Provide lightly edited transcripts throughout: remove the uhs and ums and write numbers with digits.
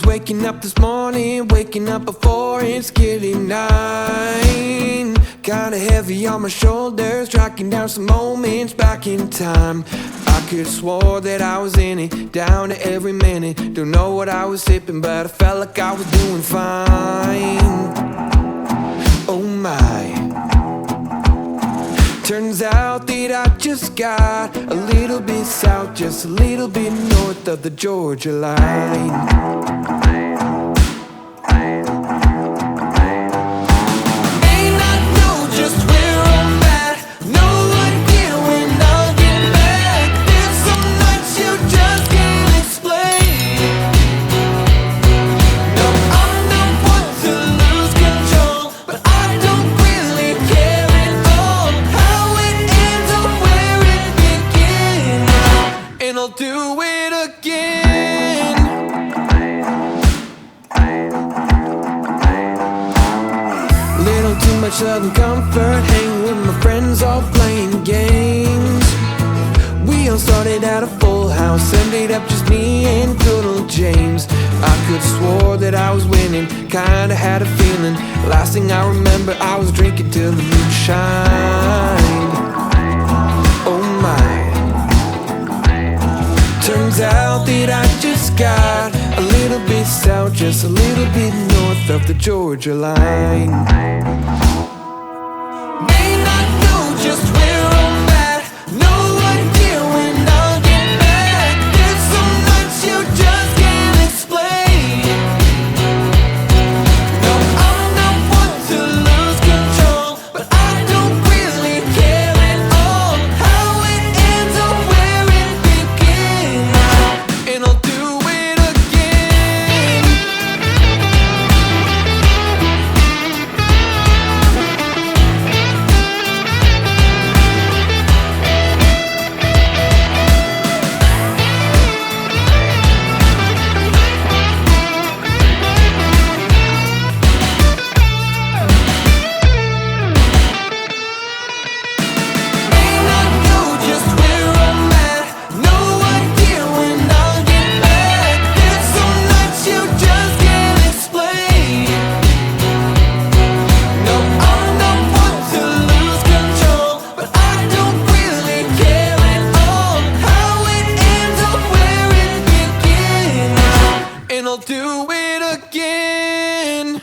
Waking up this morning, waking up before it's getting 9. Kinda heavy on my shoulders, tracking down some moments back in time. I could've swore that I was in it, down to every minute. Don't know what I was sipping, but I felt like I was doing fine. Oh my. Turns out that I just got a little bit south, just a little bit north of the Georgia line. I'll do it again. Little too much southern comfort, hanging with my friends, all playing games. We all started at a full house, ended up just me and good old James. I could've swore that I was winning, kinda had a feeling. Last thing I remember, I was drinking till the moon shined. Oh my. Turns out that I just got a little little bit south, just a little bit north of the Georgia line. May not know just where I'm at, no idea when I'll get back. There's so much you just can't explain. No, I'm not one to lose control, but I don't really care at all how it ends or where it begins. And I'll do it again. May not know just where I'm at, no idea when I'll get back. There's so much you just can't explain. No, I'm not one to lose control, but I don't really care at all how it ends or where it begins. And I'll do it again.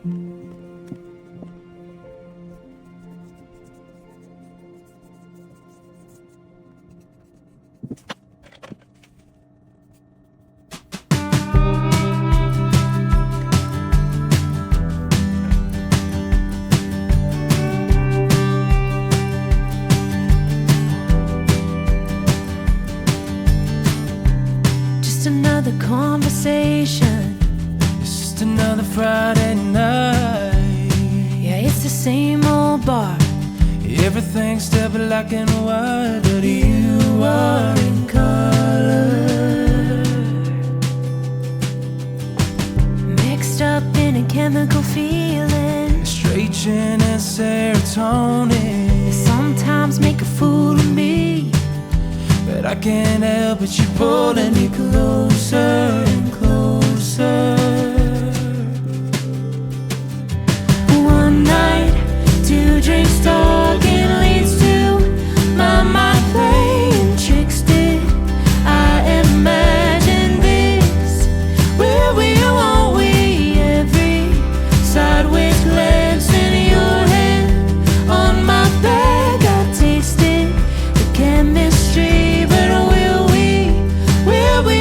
Just another conversation. It's just another Friday night. Yeah, it's the same old bar. Everything's still black and white, but you are in color. Mixed up in a chemical feeling, estrogen and serotonin. They sometimes make a fool of me, but I can't help it, you pulling me closer and closer. One night, 2 drinks, talking leads to my mind playing tricks. Did I imagine this? Where we won't we? Every sideways glance in your hand on my back, I tasted the chemistry, but will we? Won't we?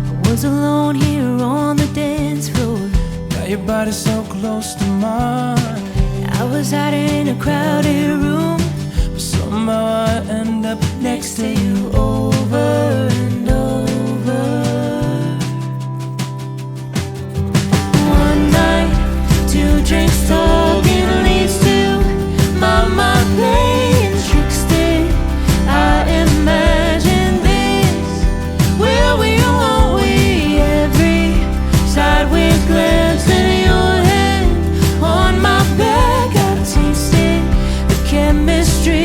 I was alone here on the dance floor. Now your body's so close to mine. I was out in a crowded room, but somehow I end up next to you over and over. One night, 2 drinks, talking leads to my mind playing tricks. Did I imagine this? Will we or won't we? Every sideways glance in your hand on my back, I tasted the chemistry.